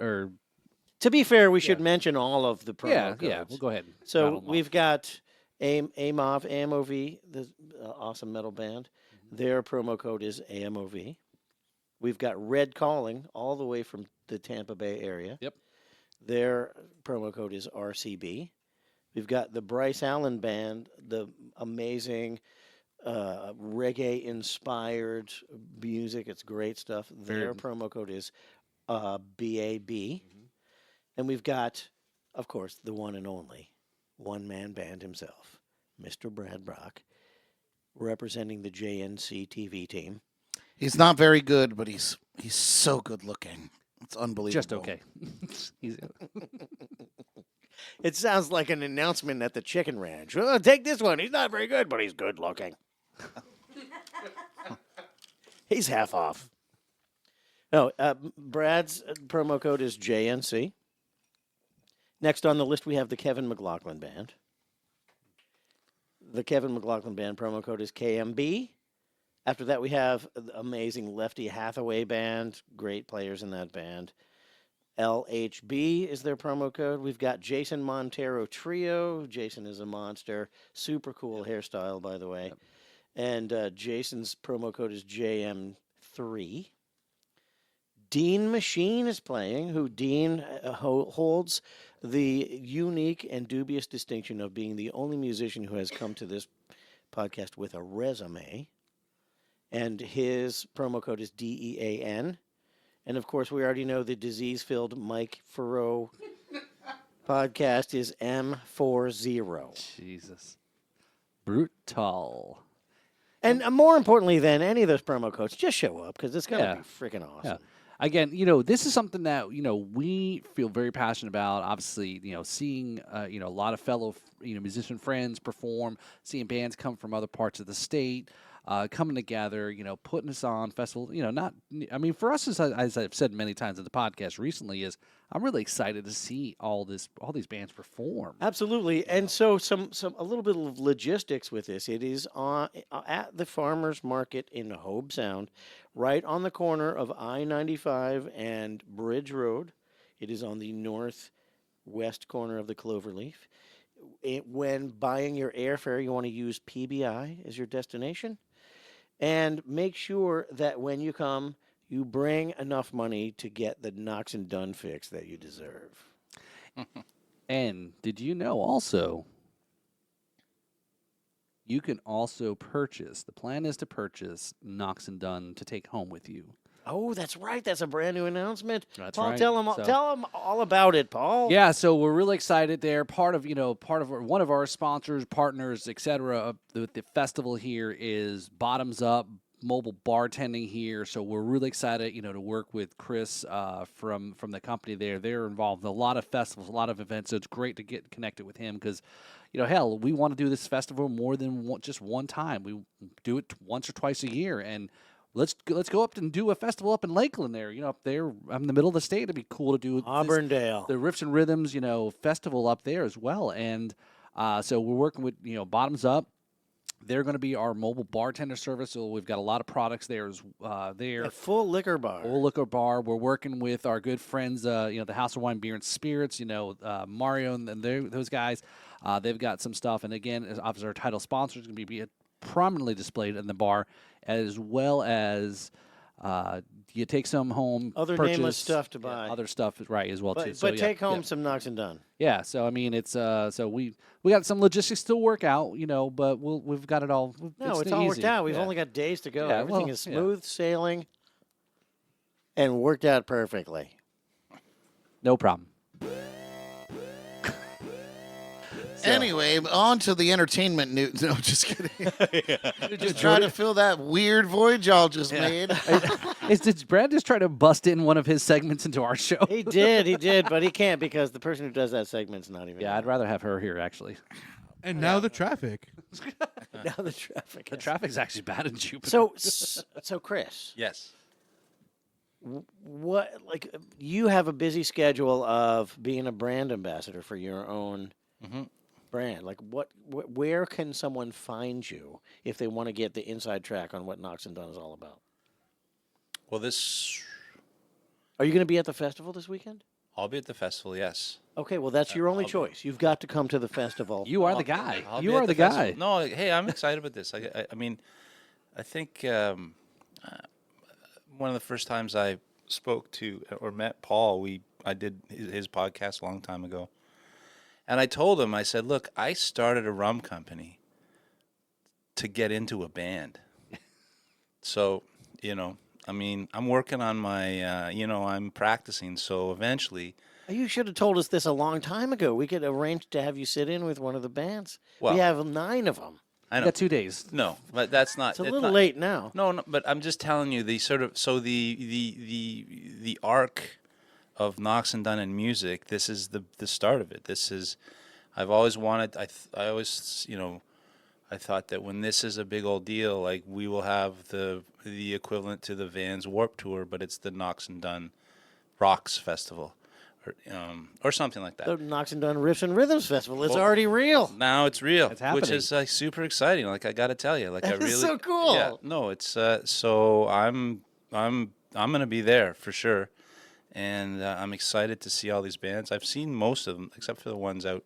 or To be fair, we should mention all of the promo codes. yeah, we'll go ahead. So rattle 'em off. we've got AMOV, the awesome metal band. Their promo code is AMOV. We've got Red Calling, all the way from the Tampa Bay area. Yep. Their promo code is RCB. We've got the Bryce Allen Band, the amazing reggae-inspired music. It's great stuff. Their promo code is BAB. And we've got, of course, the one and only one-man band himself, Mr. Brad Brock, representing the JNC TV team. He's not very good, but he's so good looking. It's unbelievable. just okay. He's- It sounds like an announcement at the chicken ranch. Oh, take this one. He's not very good, but he's good looking. He's half off. No, Brad's promo code is JNC. Next on the list, we have the Kevin McLaughlin Band. The Kevin McLaughlin Band promo code is KMB. After that, we have the amazing Lefty Hathaway Band. Great players in that band. LHB is their promo code. We've got Jason Montero Trio. Jason is a monster. Super cool hairstyle, by the way. And Jason's promo code is JM3. Dean Machine is playing, who Dean holds the unique and dubious distinction of being the only musician who has come to this podcast with a resume. And his promo code is DEAN. And, of course, we already know the disease-filled Mike Furrow podcast is M40. Jesus. Brutal. And more importantly than any of those promo codes, just show up because it's going to be freaking awesome. Yeah. Again, this is something that, we feel very passionate about. Obviously, seeing, a lot of fellow, musician friends perform, seeing bands come from other parts of the state, coming together, putting us on festival, for us, as I've said many times in the podcast recently, is I'm really excited to see all these bands perform. Absolutely. And so a little bit of logistics with this. It is at the Farmers Market in Hobe Sound, right on the corner of I-95 and Bridge Road. It is on the northwest corner of the Cloverleaf. When buying your airfare, you want to use PBI as your destination. And make sure that when you come, you bring enough money to get the Noxx Dunn fix that you deserve. And did you know also, you can also purchase, the plan is to purchase Noxx Dunn to take home with you. Oh, that's right. That's a brand new announcement. That's Paul, right. tell them all about it, Paul. Yeah, so we're really excited there. Part of one of our sponsors, partners, etc. With the festival here is Bottoms Up Mobile Bartending here. So we're really excited, to work with Chris from the company there. They're involved in a lot of festivals, a lot of events. So it's great to get connected with him because, hell, we want to do this festival more than just one time. We do it once or twice a year, and let's go up and do a festival up in Lakeland there. Up there in the middle of the state. It'd be cool to do Auburndale. the Riffs and Rhythms, festival up there as well. And so we're working with, Bottoms Up. They're going to be our mobile bartender service. So we've got a lot of products there. A full liquor bar. Full liquor bar. We're working with our good friends, the House of Wine, Beer, and Spirits, Mario and those guys. They've got some stuff. And again, as obviously our title sponsor is going to be prominently displayed in the bar, as well as you take some home. Other purchase, nameless stuff to buy. Other stuff is right as well too. But take home some Noxx Dunn. Yeah, so I mean, it's so we got some logistics still work out, but we've got it all. No, it's all worked out. We've only got days to go. Everything is smooth sailing and worked out perfectly. No problem. Anyway, on to the entertainment news. No, just kidding. Just trying to fill that weird void y'all just made. Did Brad just try to bust in one of his segments into our show? He did, but he can't because the person who does that segment's not even. Yeah, I'd rather have her here actually. And now the traffic. Now the traffic. The traffic's actually bad in Jupiter. So Chris. Yes. What you have a busy schedule of being a brand ambassador for your own brand. Where can someone find you if they want to get the inside track on what Noxx Dunn is all about? Well, Are you going to be at the festival this weekend? I'll be at the festival, yes. Okay, well, that's your only choice. You've got to come to the festival. You are the guy. I'll You be at are the festival. guy. No, hey, I'm excited about this. I mean, I think one of the first times I spoke to or met Paul, I did his podcast a long time ago. And I told him, I said, look, I started a rum company to get into a band. So, I'm working on my, I'm practicing. So eventually. You should have told us this a long time ago. We could arrange to have you sit in with one of the bands. Well, we have 9 of them. I know. got 2 days. No, but that's not. It's a little late now. No, but I'm just telling you the sort of the arc of Noxx Dunn and music, this is the start of it. This is, I've always wanted. I always, I thought that when this is a big old deal, like we will have the equivalent to the Vans Warp Tour, but it's the Noxx Dunn Rocks Festival, or something like that. The Noxx Dunn Riffs and Rhythms Festival. It's Well, already real. Now it's real, It's which happening. is like super exciting. Like I got to tell you, like I That is really so cool. Yeah, no, it's so I'm gonna be there for sure, and I'm excited to see all these bands. I've seen most of them except for the ones out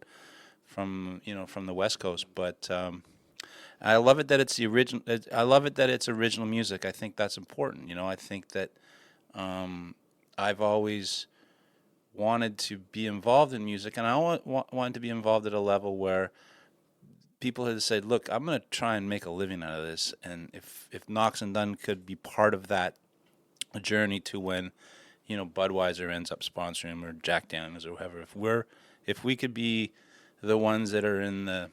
from from the West Coast, but I love it that it's the original. I love it that it's original music. I think that's important. I think that I've always wanted to be involved in music, and I wanted to be involved at a level where people had said, "Look, I'm going to try and make a living out of this." And if Noxx Dunn could be part of that journey to when Budweiser ends up sponsoring him, or Jack Daniels, or whoever, if we could be the ones that are in the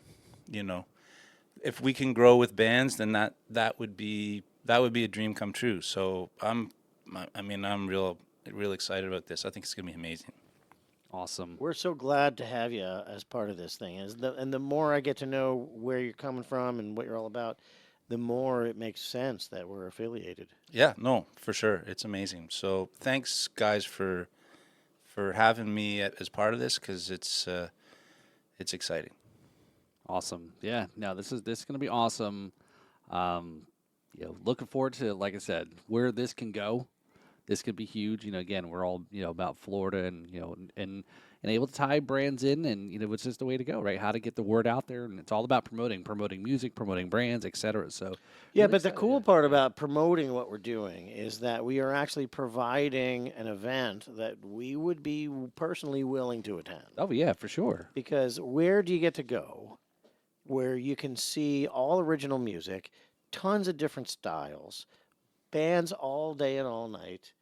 if we can grow with bands, then that would be a dream come true. So I'm real excited about this. I think it's gonna be amazing. Awesome. We're so glad to have you as part of this thing. And the more I get to know where you're coming from and what you're all about, the more it makes sense that we're affiliated. Yeah, no, for sure, it's amazing. So thanks, guys, for having me as part of this, because it's exciting. Awesome. Yeah. No, this is going to be awesome. Looking forward to, like I said, where this can go. This could be huge. Again, we're all about Florida, and able to tie brands in, and it's just the way to go, right? How to get the word out there, and it's all about promoting music, promoting brands, etc. So Yeah, really but the excited. cool part about promoting what we're doing is that we are actually providing an event that we would be personally willing to attend. Oh yeah, for sure. Because where do you get to go where you can see all original music, tons of different styles, bands all day and all night,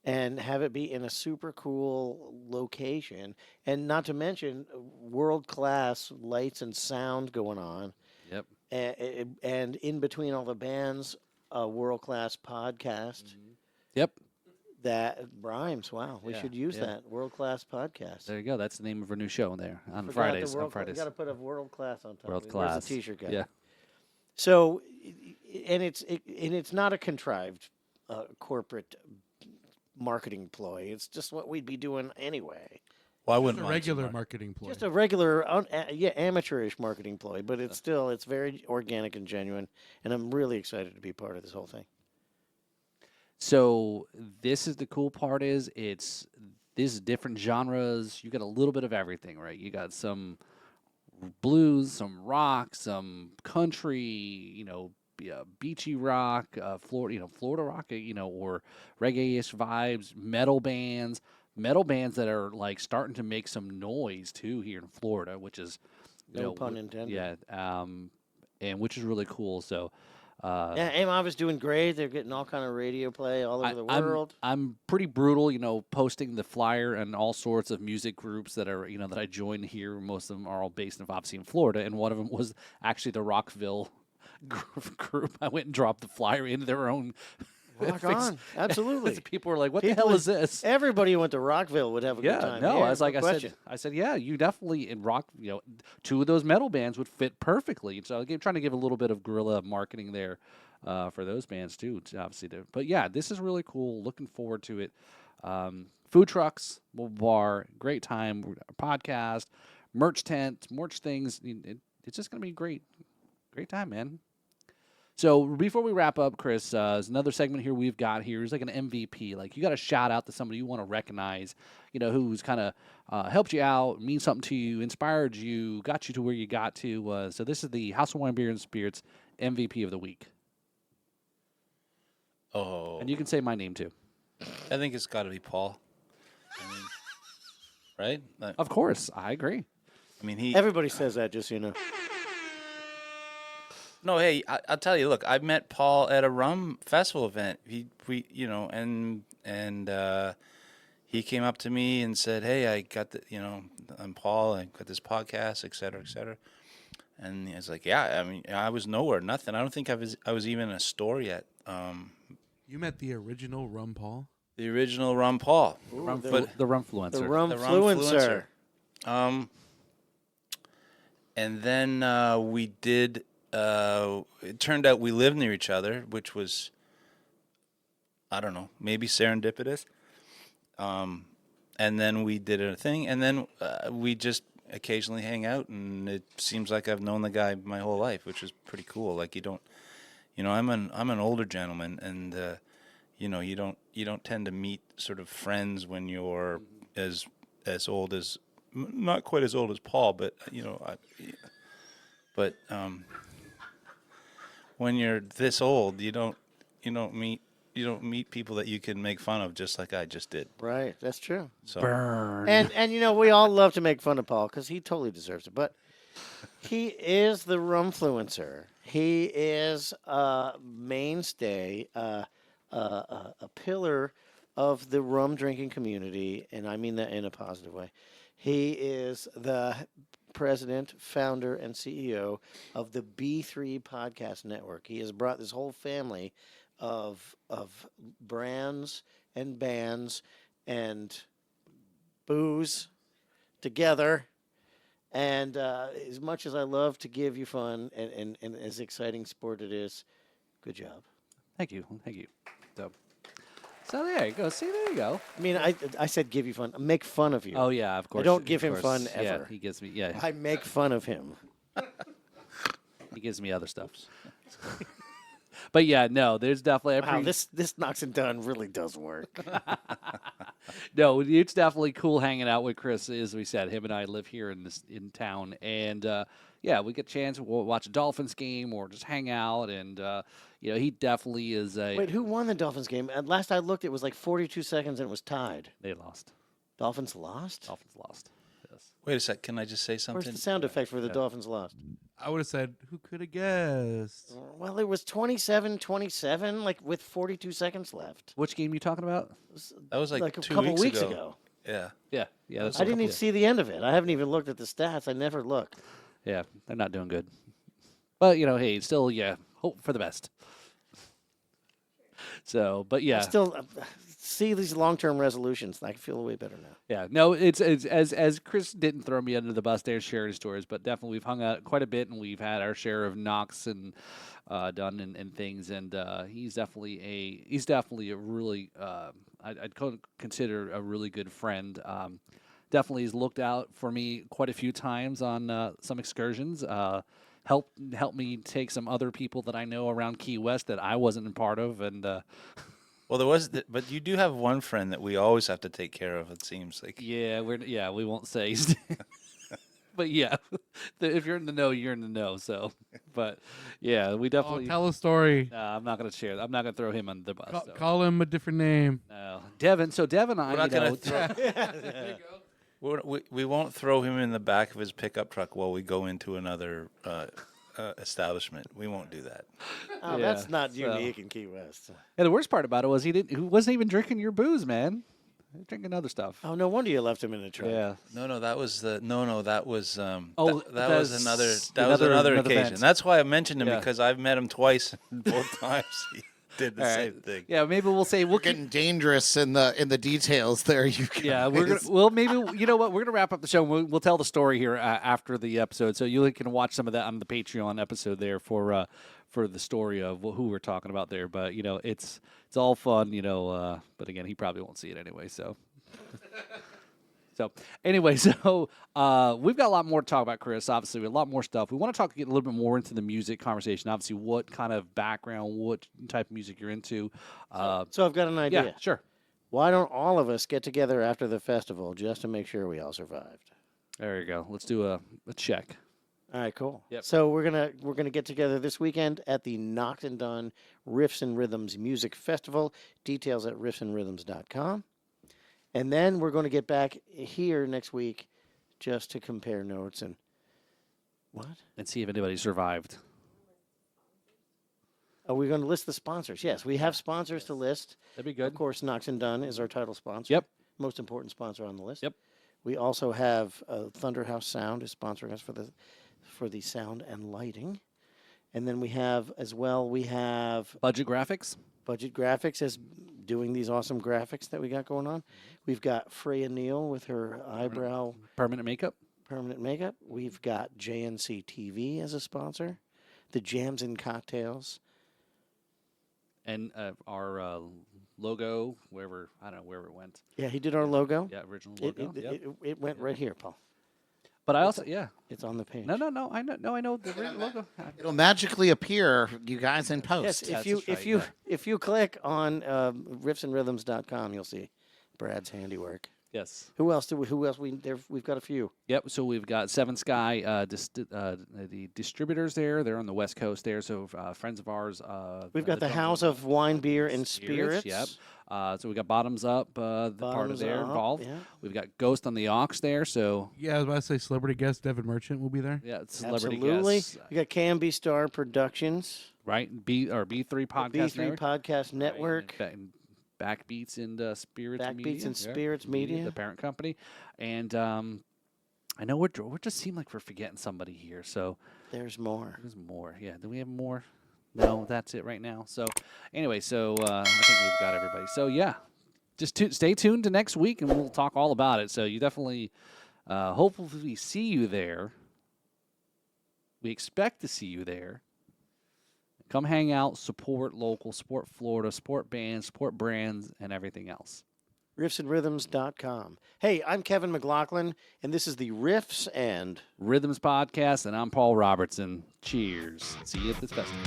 and have it be in a super cool location, and not to mention world class lights and sound going on, Yep. and in between all the bands, a world class podcast Yep. that rhymes. Wow, we Yeah, should use yeah. that world class podcast. There you go. That's the name of our new show there on Forgot the Fridays. world On Fridays. We got to put a world class on top. World Where's class. the T-shirt guy? Yeah. So, and it's not a contrived corporate marketing ploy. It's just what we'd be doing anyway. Well, I Just wouldn't a mind regular some marketing ploy. Just a regular, amateurish marketing ploy, but it's very organic and genuine. And I'm really excited to be part of this whole thing. So this is the cool part is this is different genres. You got a little bit of everything, right? You got some blues, some rock, some country, beachy rock, Florida rock, or reggae-ish vibes, metal bands that are like starting to make some noise too here in Florida, which is No pun intended. Yeah, and which is really cool. So. Yeah, AIM is doing great. They're getting all kind of radio play all over the world. I'm pretty brutal, posting the flyer and all sorts of music groups that are, that I joined here. Most of them are all based obviously in Florida, and one of them was actually the Rockville group. I went and dropped the flyer into their own. Rock on, absolutely. People were like, "What the hell is this?" Everybody who went to Rockville would have a good time. No, Yeah, I was like, no question. I said, yeah, you definitely in rock, two of those metal bands would fit perfectly. So I'm trying to give a little bit of guerrilla marketing there for those bands too, obviously. But yeah, this is really cool. Looking forward to it. Food trucks, bar, great time, podcast, merch tent, merch things. It's just gonna be great time, man. So before we wrap up, Chris, there's another segment here we've got here. It's like an MVP. Like you got to shout out to somebody you want to recognize, who's kind of helped you out, means something to you, inspired you, got you to where you got to. So this is the House of Wine, Beer, and Spirits MVP of the week. Oh, And you can say my name too. I think it's got to be Paul. Right? Of course, I agree. He. Everybody says that, just so you know. No, hey, I'll tell you. Look, I met Paul at a rum festival event. He came up to me and said, "Hey, I got I'm Paul. I got this podcast, et cetera, et cetera." And he was like, "Yeah, I was nowhere, nothing. I don't think I was even in a store yet." You met the original Rum Paul? The original Rum Paul. Ooh, the the Rumfluencer. the The Rumfluencer. And then we did. It turned out we lived near each other, which was, I don't know, maybe serendipitous. And then we did a thing, and then we just occasionally hang out, and it seems like I've known the guy my whole life, which is pretty cool. Like I'm an older gentleman, and you don't tend to meet sort of friends when you're as old as, not quite as old as Paul, but when you're this old, you don't meet people that you can make fun of, just like I just did. Right, that's true. So Burn. And we all love to make fun of Paul because he totally deserves it. But he is the Rumfluencer. He is a mainstay, a pillar of the rum drinking community, and I mean that in a positive way. He is the president, founder, and CEO of the B3 Podcast Network. He has brought this whole family of brands and bands and booze together. And as much as I love to give you fun and as exciting sport it is, good job. Thank you. So there you go. See, there you go. I mean, I said give you fun. Make fun of you. Oh yeah, of course. don't of give him course. fun Yeah, ever. he gives me. Yeah, I make fun of him. he gives me other stuff. But yeah, no, there's definitely. Wow, this Noxx Dunn really does work. No, it's definitely cool hanging out with Chris. As we said, him and I live here in town, and yeah, we get a chance. We'll watch a Dolphins game or just hang out, and he definitely is a. Wait, who won the Dolphins game? At last I looked, it was like 42 seconds and it was tied. They lost. Dolphins lost? Dolphins lost. Yes. wait a sec. Can I just say Where's something? the sound effect for the Dolphins lost? I would have said, who could have guessed? Well, it was 27-27, like with 42 seconds left. Which game you talking about? That was like a 2 couple weeks weeks ago. ago. Yeah. Yeah. That's I didn't even see the end of it. I haven't even looked at the stats. I never look. Yeah, they're not doing good. But hey, still, hope for the best. So, but yeah, Still, see these long-term resolutions. I feel way better now. yeah. No, it's as Chris didn't throw me under the bus there sharing stories, but definitely we've hung out quite a bit and we've had our share of Noxx and done and things, and he's definitely a really I'd consider a really good friend. Definitely has looked out for me quite a few times on some excursions. Help me take some other people that I know around Key West that I wasn't a part of, and Well, but you do have one friend that we always have to take care of. It seems like. we won't say. But yeah, if you're in the know, you're in the know. So, but yeah, we Oh, definitely. tell a story. I'm not going to share. I'm not going to throw him under the bus. so. Call him a different name. No, Devin. So Devin, We're not going to throw. We won't throw him in the back of his pickup truck while we go into another establishment. We won't do that. Oh, Yeah, that's not so- unique in Key West. And the worst part about it was he wasn't even drinking your booze, man. He was drinking other stuff. Oh, no wonder you left him in the truck. Yeah. No, that was that was Oh, that was that's another another occasion. event. That's why I mentioned him Yeah. because I've met him twice, and both times he did the All same right. thing. Yeah, maybe we'll say we'll keep. Getting dangerous in the details there. You guys. Yeah, we're gonna. Well, maybe you know what? We're gonna wrap up the show. We'll tell the story here after the episode, so you can watch some of that on the Patreon episode there for the story of who we're talking about there. But it's all fun, But again, he probably won't see it anyway. So. So anyway, we've got a lot more to talk about, Chris. Obviously, a lot more stuff. We want to get a little bit more into the music conversation. Obviously, what kind of background, what type of music you're into. So I've got an idea. Yeah, sure. Why don't all of us get together after the festival just to make sure we all survived? There you go. Let's do a check. All right, cool. Yep. So we're gonna get together this weekend at the Noxx Dunn Riffs and Rhythms Music Festival. Details at riffsandrhythms.com. And then we're going to get back here next week just to compare notes and what? And see if anybody survived. Are we going to list the sponsors? Yes, we have sponsors to list. That'd be Of good. course, Noxx Dunn is our title sponsor. Yep. Most important sponsor on the list. Yep. We also have Thunderhouse Sound is sponsoring us for the sound and lighting. And then we have as well, Budget Graphics. Budget Graphics is doing these awesome graphics that we got going on. We've got Freya Neal with her eyebrow Permanent makeup. permanent makeup. We've got JNC TV as a sponsor. The Jams and Cocktails. And our logo, wherever it went. Yeah, he did our logo. Yeah, original It, logo. it, Yep. it went right here, Paul. But I also, It's on the page. no, I know the original logo. It'll magically appear, you guys, in post. Yes, That's right, if you click on riffsandrhythms.com, you'll see Brad's handiwork. Yes. Who else we've got a few. Yep. So we've got Seven Sky, the distributors there. They're on the West Coast there. So friends of ours. We've got the House of Wine, Beer, and Spirits. Yep. So we got Bottoms Up, the part of Bottoms there Up, involved. yeah. We've got Ghost on the Aux there. So Yeah, I was about to say celebrity guest Devin Merchant will be there. yeah, it's celebrity Absolutely. guests, We got KMB Star Productions, right? B3 podcast B3 network. Podcast Network, And Backbeats and Spirits Backbeats Media. and Spirits Media. the parent company. And I know we're just seem like we're forgetting somebody here. So There's more. there's more. Yeah. Do we have more? No, that's it right now. So anyway, so I think we've got everybody. So yeah, just stay tuned to next week, and we'll talk all about it. So you definitely, hopefully, we see you there. We expect to see you there. Come hang out, support local, support Florida, support bands, support brands, and everything else. Riffsandrhythms.com. Hey, I'm Kevin McLaughlin, and this is the Riffs and Rhythms Podcast, and I'm Paul Robertson. Cheers. See you at this festival.